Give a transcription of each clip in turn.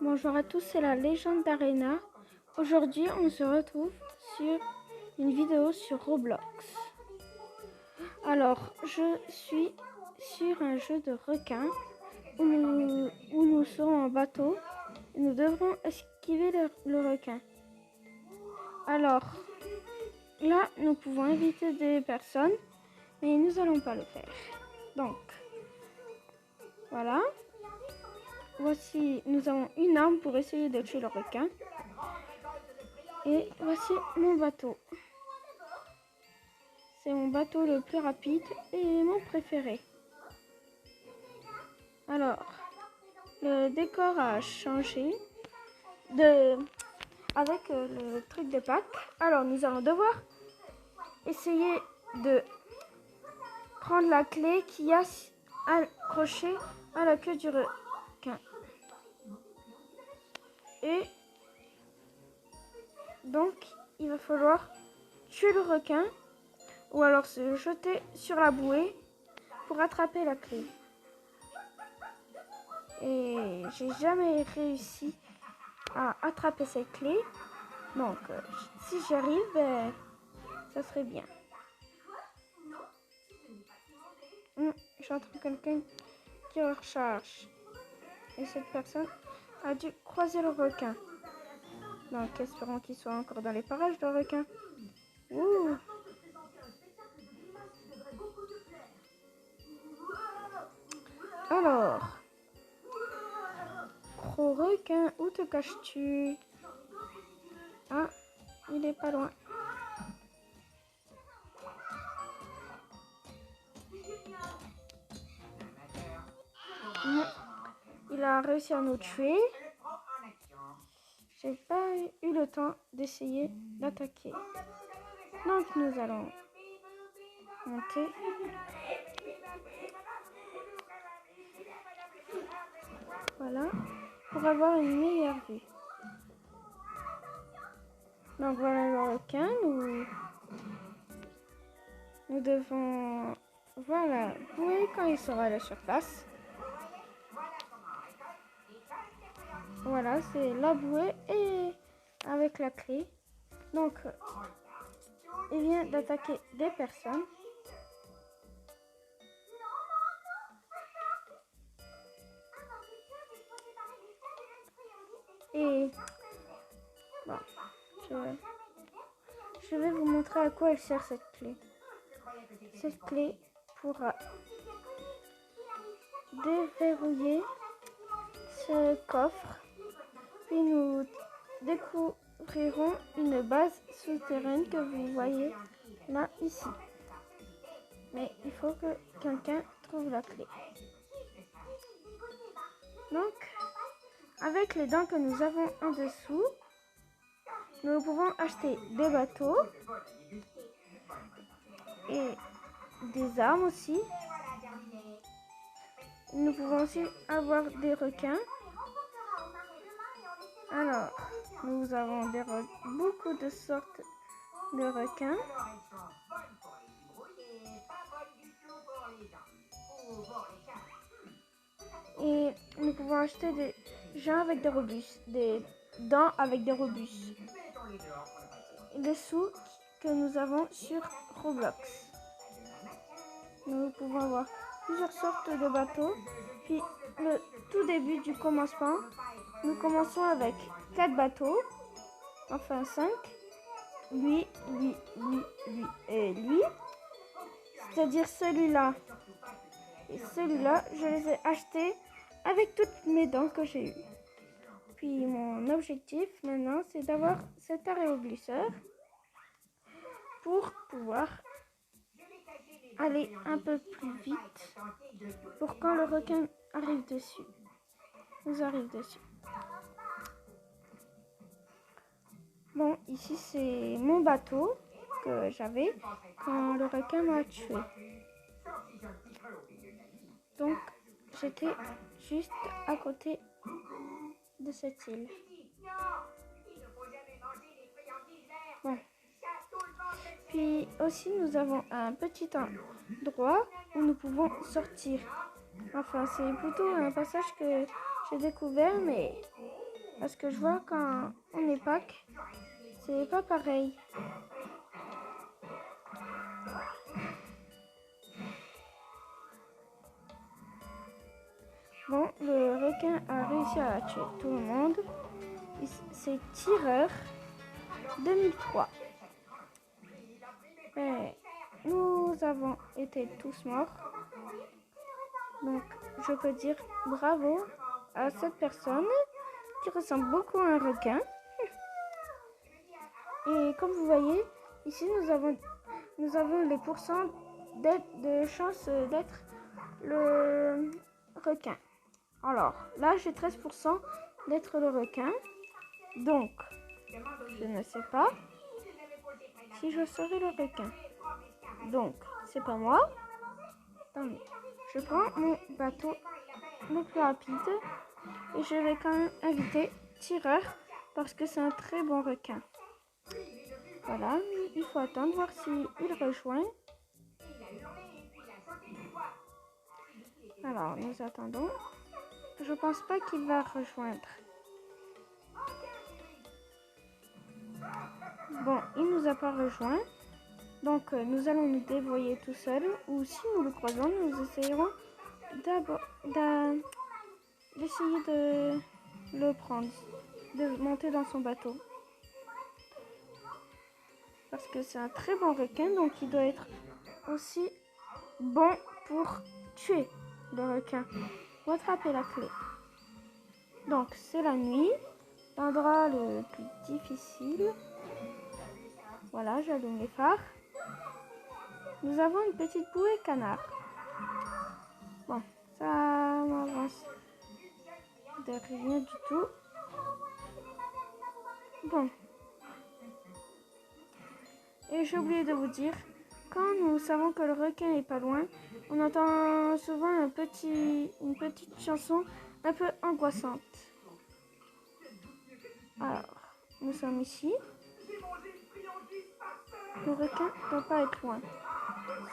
Bonjour à tous, c'est la légende d'Arena. Aujourd'hui, on se retrouve sur une vidéo sur Roblox. Alors, je suis sur un jeu de requin où nous serons en bateau et nous devrons esquiver le requin. Alors, là, nous pouvons inviter des personnes, mais nous n'allons pas le faire. Donc, voilà. Voici, nous avons une arme pour essayer de tuer le requin. Et voici mon bateau. C'est mon bateau le plus rapide et mon préféré. Alors, le décor a changé avec le truc de Pâques. Alors, nous allons devoir essayer de prendre la clé qui est accrochée à la queue du requin. Et donc, il va falloir tuer le requin ou alors se jeter sur la bouée pour attraper la clé. Et j'ai jamais réussi à attraper cette clé. Donc, si j'y arrive, ça serait bien. J'entends quelqu'un qui recharge. Et cette personne a dû croiser le requin. Donc, espérons qu'il soit encore dans les parages, le requin. Ouh. Alors, gros requin, où te caches-tu? Ah, il est pas loin. Il a réussi à nous tuer. J'ai pas eu le temps d'essayer d'attaquer. Donc nous allons monter. Voilà, pour avoir une meilleure vue. Donc voilà le requin. Nous devons bouer quand il sera à la surface. Voilà, c'est la bouée et avec la clé. Donc, il vient d'attaquer des personnes. Et bon, je vais vous montrer à quoi elle sert cette clé. Cette clé pourra déverrouiller ce coffre. Puis nous découvrirons une base souterraine que vous voyez là, ici. Mais il faut que quelqu'un trouve la clé. Donc, avec les dents que nous avons en dessous, nous pouvons acheter des bateaux et des armes aussi. Nous pouvons aussi avoir des requins. Alors, nous avons beaucoup de sortes de requins. Et nous pouvons acheter des gens avec des rebus, des dents avec des rebus. Les sous que nous avons sur Roblox. Nous pouvons avoir plusieurs sortes de bateaux. Puis, le tout début du commencement, nous commençons avec 4 bateaux, enfin 5, lui et lui, c'est-à-dire celui-là et celui-là, je les ai achetés avec toutes mes dents que j'ai eues. Puis mon objectif maintenant, c'est d'avoir cet aéroglisseur pour pouvoir aller un peu plus vite pour quand le requin arrive dessus. Nous arrive dessus. Bon, ici c'est mon bateau que j'avais quand le requin m'a tué. Donc j'étais juste à côté de cette île. Bon. Puis aussi nous avons un petit endroit où nous pouvons sortir. Enfin c'est plutôt un passage que j'ai découvert, mais Parce que je vois quand on est Pâques, c'est pas pareil. Bon, le requin a réussi à tuer tout le monde. C'est Tireur 2003. Et nous avons été tous morts. Donc, je peux dire bravo à cette personne qui ressemble beaucoup à un requin. Et comme vous voyez, ici nous avons les pourcents de chance d'être le requin. Alors, là j'ai 13% d'être le requin. Donc, je ne sais pas si je serai le requin. Donc, c'est pas moi. Attendez. Je prends mon bateau le plus rapide et je vais quand même inviter Tireur parce que c'est un très bon requin. Voilà, il faut attendre voir s'il rejoint. Alors, nous attendons. Je pense pas qu'il va rejoindre. Bon, il nous a pas rejoint. Donc, nous allons nous débrouiller tout seuls. Ou si nous le croisons, nous essayerons d'essayer de le prendre, de monter dans son bateau. Parce que c'est un très bon requin, donc il doit être aussi bon pour tuer le requin. Ou attraper la clé. Donc, c'est la nuit, l'endroit le plus difficile. Voilà, j'allume les phares. Nous avons une petite bouée canard. Bon, ça m'avance de rien du tout. Bon. Et j'ai oublié de vous dire, quand nous savons que le requin est pas loin, on entend souvent une petite chanson un peu angoissante. Alors, nous sommes ici. Le requin ne doit pas être loin.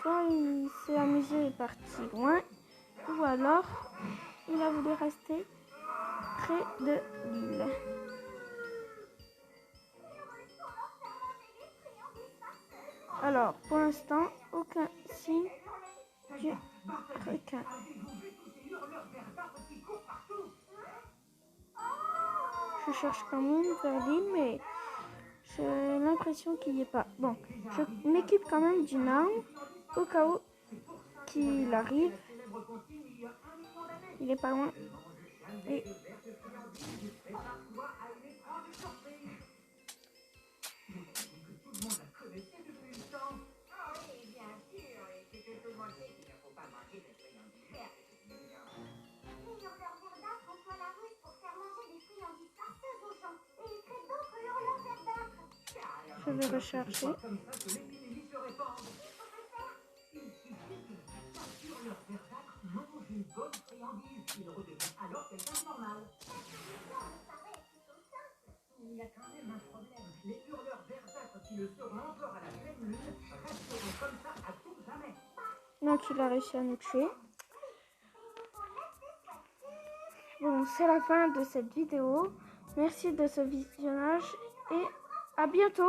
Soit il s'est amusé et est parti loin, ou alors il a voulu rester près de l'île. Alors, pour l'instant, aucun signe du requin. Je cherche quand même vers l'île, mais j'ai l'impression qu'il n'y est pas. Bon, je m'équipe quand même d'une arme au cas où qu'il arrive. Il est pas loin. Et je vais rechercher. Il y a quand même un problème. Les hurleurs verdâtres qui le seront encore à la pleine lune resteront comme ça à tout jamais. Donc il a réussi à nous tuer. Bon, c'est la fin de cette vidéo. Merci de ce visionnage et à bientôt.